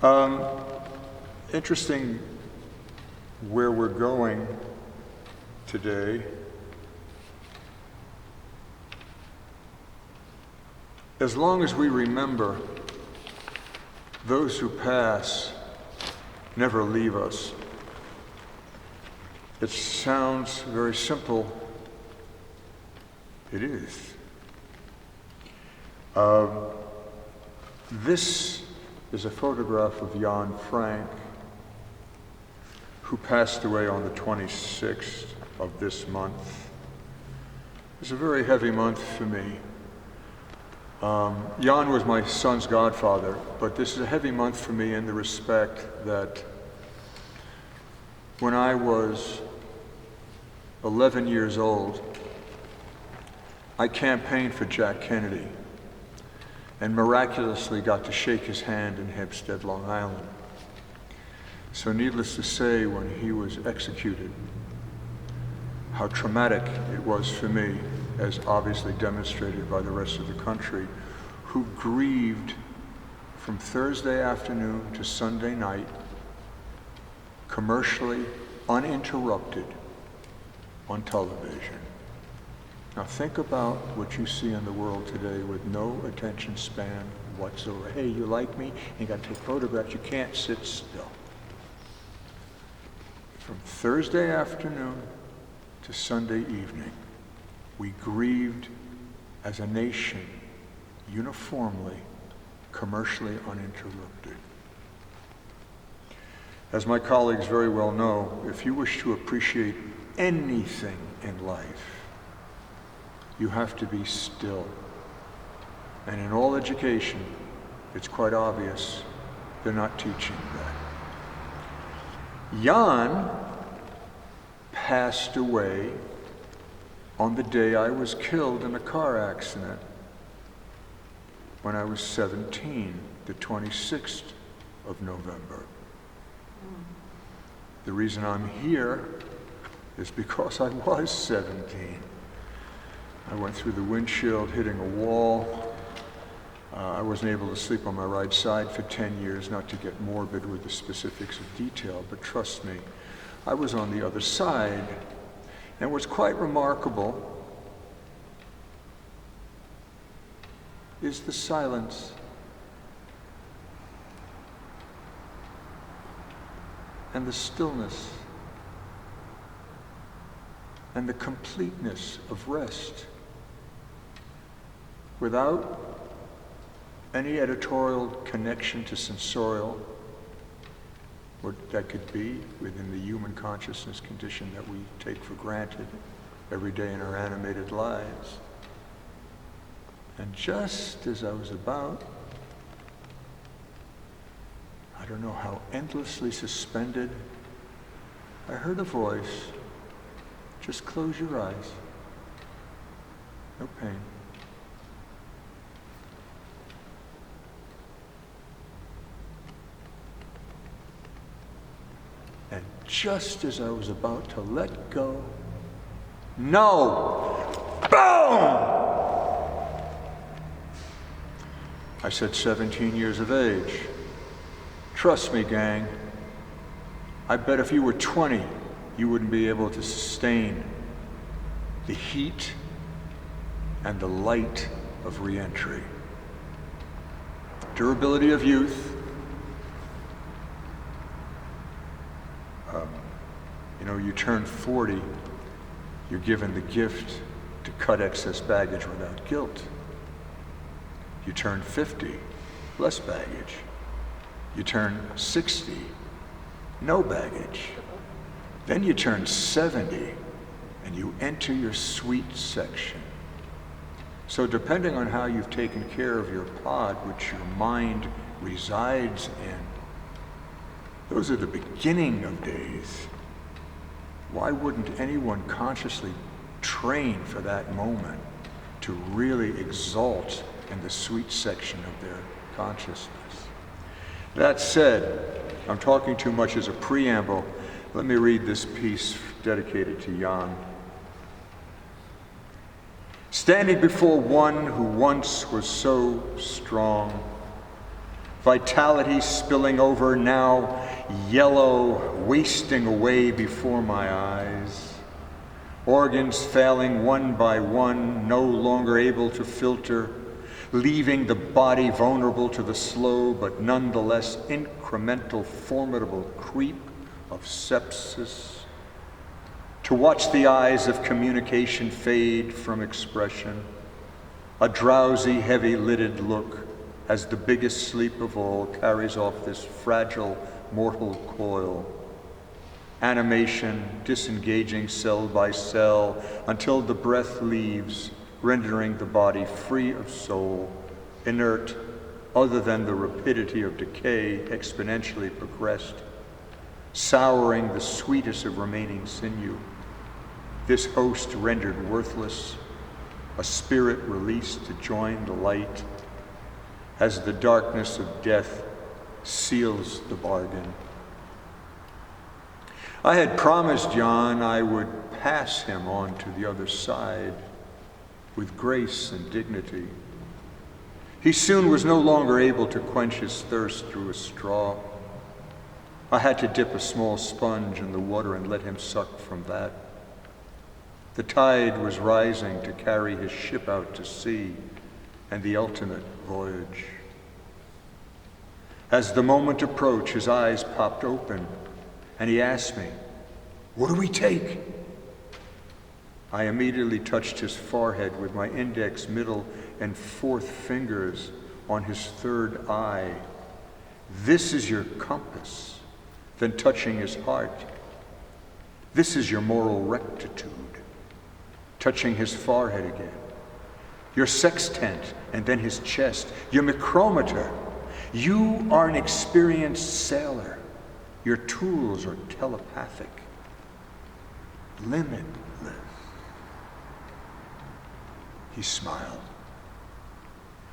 Um, Interesting where we're going today. As long as we remember, those who pass never leave us. It sounds very simple. It is. This is a photograph of Jan Frank, who passed away on the 26th of this month. It's a very heavy month for me. Jan was my son's godfather, but this is a heavy month for me in the respect that when I was 11 years old, I campaigned for Jack Kennedy and miraculously got to shake his hand in Hempstead, Long Island. So needless to say, when he was executed, how traumatic it was for me, as obviously demonstrated by the rest of the country, who grieved from Thursday afternoon to Sunday night, commercially uninterrupted on television. Now think about what you see in the world today with no attention span whatsoever. Hey, you like me? You got to take photographs. You can't sit still. From Thursday afternoon to Sunday evening, we grieved as a nation, uniformly, commercially uninterrupted. As my colleagues very well know, if you wish to appreciate anything in life, you have to be still. And in all education, it's quite obvious they're not teaching that. Jan passed away on the day I was killed in a car accident when I was 17, the 26th of November. The reason I'm here is because I was 17. I went through the windshield, hitting a wall. I wasn't able to sleep on my right side for 10 years, not to get morbid with the specifics of detail, but trust me, I was on the other side. And what's quite remarkable is the silence and the stillness and the completeness of rest without any editorial connection to sensorial, what that could be within the human consciousness condition that we take for granted every day in our animated lives. And just as I was about, I don't know how endlessly suspended, I heard a voice, just close your eyes, no pain. And just as I was about to let go, no! Boom! I said 17 years of age. Trust me, gang. I bet if you were 20, you wouldn't be able to sustain the heat and the light of re-entry. Durability of youth. You turn 40, you're given the gift to cut excess baggage without guilt. You turn 50, less baggage. You turn 60, no baggage. Then you turn 70, and you enter your sweet section. So depending on how you've taken care of your pod, which your mind resides in, those are the beginning of days. Why wouldn't anyone consciously train for that moment to really exalt in the sweet section of their consciousness? That said, I'm talking too much as a preamble. Let me read this piece dedicated to Jan. Standing before one who once was so strong, Vitality spilling over, now yellow, wasting away before my eyes. Organs failing one by one, no longer able to filter, leaving the body vulnerable to the slow but nonetheless incremental, formidable creep of sepsis. To watch the eyes of communication fade from expression, a drowsy, heavy-lidded look as the biggest sleep of all carries off this fragile, mortal coil. Animation disengaging cell by cell until the breath leaves, rendering the body free of soul, inert, other than the rapidity of decay exponentially progressed, souring the sweetest of remaining sinew. This host rendered worthless, a spirit released to join the light, as the darkness of death seals the bargain. I had promised John I would pass him on to the other side with grace and dignity. He soon was no longer able to quench his thirst through a straw. I had to dip a small sponge in the water and let him suck from that. The tide was rising to carry his ship out to sea and the ultimate voyage. As the moment approached, his eyes popped open, and he asked me, "What do we take?" I immediately touched his forehead with my index, middle, and fourth fingers on his third eye. "This is your compass." Then touching his heart, "This is your moral rectitude." Touching his forehead again, "Your sextant," and then his chest, "Your micrometer. You are an experienced sailor. Your tools are telepathic, limitless." He smiled.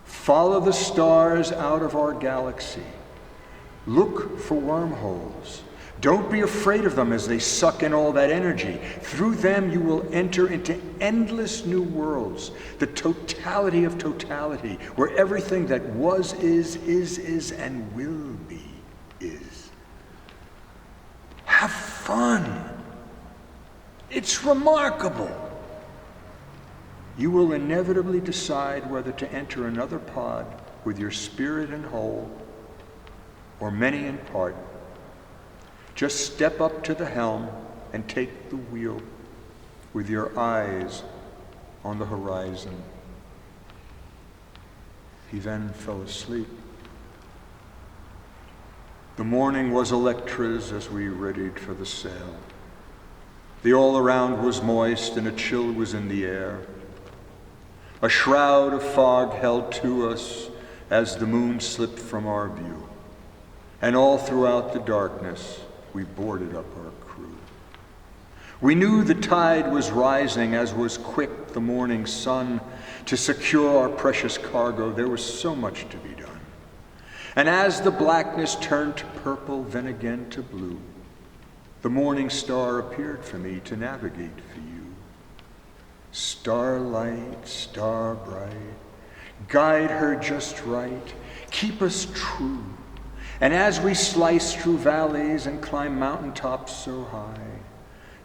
"Follow the stars out of our galaxy. Look for wormholes. Don't be afraid of them as they suck in all that energy. Through them you will enter into endless new worlds, the totality of totality, where everything that was is, and will be is. Have fun. It's remarkable. You will inevitably decide whether to enter another pod with your spirit in whole, or many in part. Just step up to the helm and take the wheel with your eyes on the horizon." He then fell asleep. The morning was electric as we readied for the sail. The all around was moist and a chill was in the air. A shroud of fog held to us as the moon slipped from our view. And all throughout the darkness, we boarded up our crew. We knew the tide was rising, as was quick the morning sun. To secure our precious cargo, there was so much to be done. And as the blackness turned to purple, then again to blue, the morning star appeared for me to navigate for you. Starlight, star bright, guide her just right, keep us true. And as we slice through valleys and climb mountaintops so high,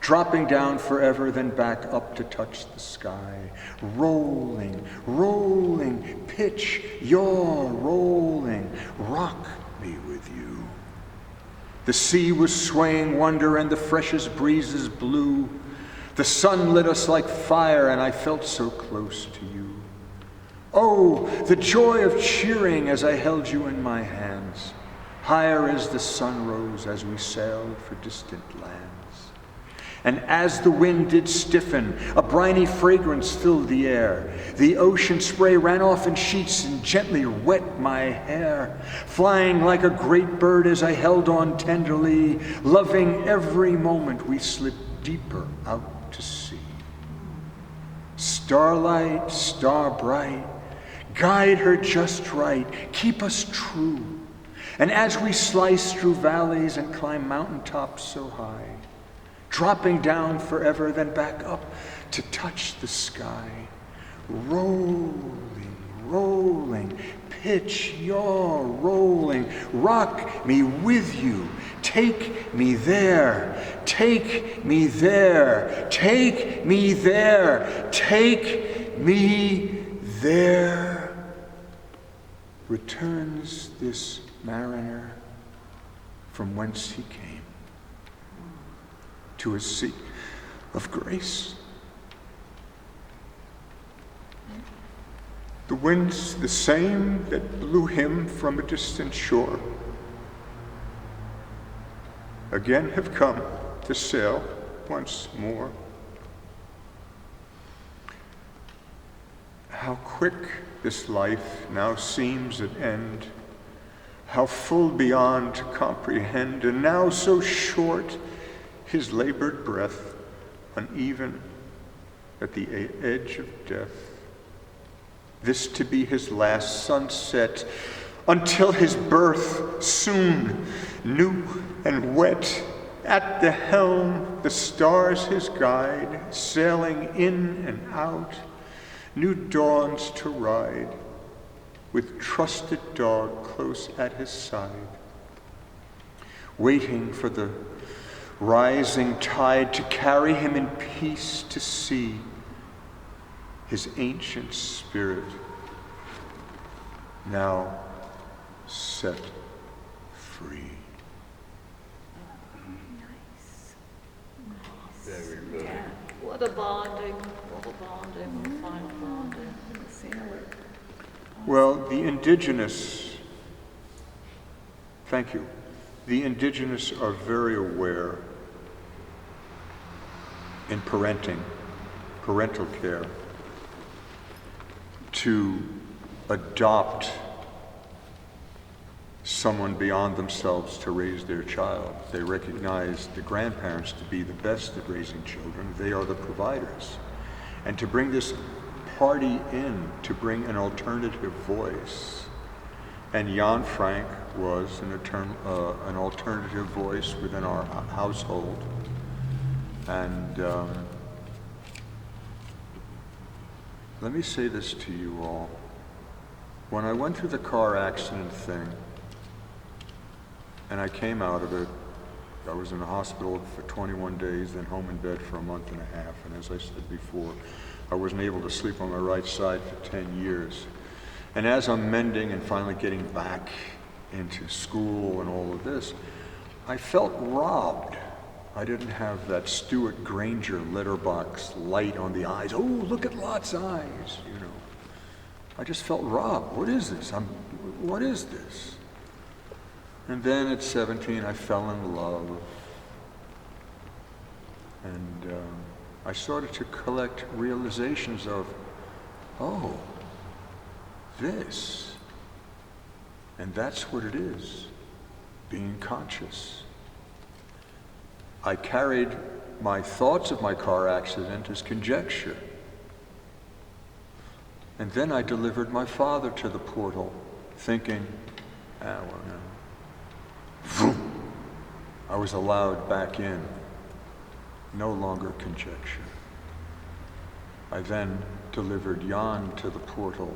dropping down forever, then back up to touch the sky, rolling, rolling, pitch, yaw, rolling, rock me with you. The sea was swaying wonder and the freshest breezes blew. The sun lit us like fire and I felt so close to you. Oh, the joy of cheering as I held you in my hands. Higher as the sun rose as we sailed for distant lands. And as the wind did stiffen, a briny fragrance filled the air. The ocean spray ran off in sheets and gently wet my hair. Flying like a great bird as I held on tenderly, loving every moment we slipped deeper out to sea. Starlight, star bright, guide her just right, keep us true. And as we slice through valleys and climb mountaintops so high, dropping down forever, then back up to touch the sky, rolling, rolling, pitch, yaw, rolling, rock me with you, take me there, take me there, take me there, take me there. Returns this mariner from whence he came, to a seat of grace. The winds, the same that blew him from a distant shore, again have come to sail once more. How quick this life now seems at end, how full beyond to comprehend, and now so short his labored breath, uneven at the edge of death. This to be his last sunset, until his birth soon, new and wet. At the helm, the stars his guide, sailing in and out, new dawns to ride, with trusted dog close at his side, waiting for the rising tide to carry him in peace to sea, his ancient spirit now set free. Nice. Very good. Yeah. What a bonding, what a bonding, what a final bonding. Sailor. Well, the indigenous, thank you, the indigenous are very aware in parental care, to adopt someone beyond themselves to raise their child. They recognize the grandparents to be the best at raising children. They are the providers. And to bring this party in, to bring an alternative voice. And Jan Frank was an alternative voice within our household. And let me say this to you all. When I went through the car accident thing, and I came out of it, I was in the hospital for 21 days, then home in bed for a month and a half. And as I said before, I wasn't able to sleep on my right side for 10 years. And as I'm mending and finally getting back into school and all of this, I felt robbed. I didn't have that Stuart Granger letterbox light on the eyes. Oh, look at Lot's eyes, you know. I just felt robbed. What is this? What is this? And then at 17, I fell in love. And I started to collect realizations of, oh, this. And that's what it is, being conscious. I carried my thoughts of my car accident as conjecture. And then I delivered my father to the portal, thinking, well, you know. I was allowed back in, no longer conjecture. I then delivered Jan to the portal,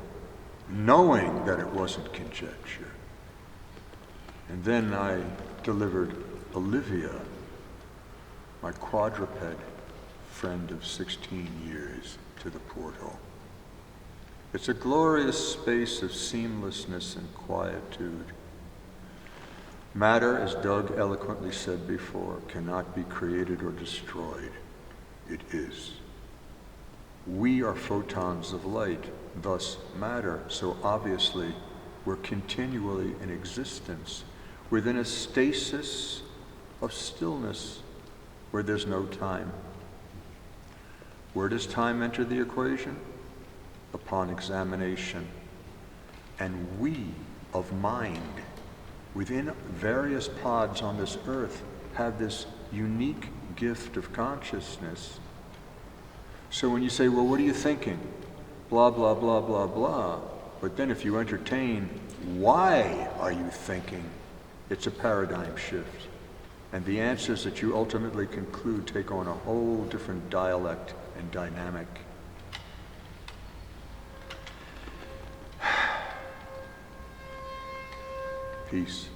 knowing that it wasn't conjecture. And then I delivered Olivia, my quadruped friend of 16 years, to the portal. It's a glorious space of seamlessness and quietude. Matter, as Doug eloquently said before, cannot be created or destroyed. It is. We are photons of light, thus matter, so obviously we're continually in existence within a stasis of stillness where there's no time. Where does time enter the equation? Upon examination. And we of mind, within various pods on this earth, have this unique gift of consciousness. So when you say, well, what are you thinking? Blah, blah, blah, blah, blah. But then if you entertain, why are you thinking? It's a paradigm shift. And the answers that you ultimately conclude take on a whole different dialect and dynamic. Peace.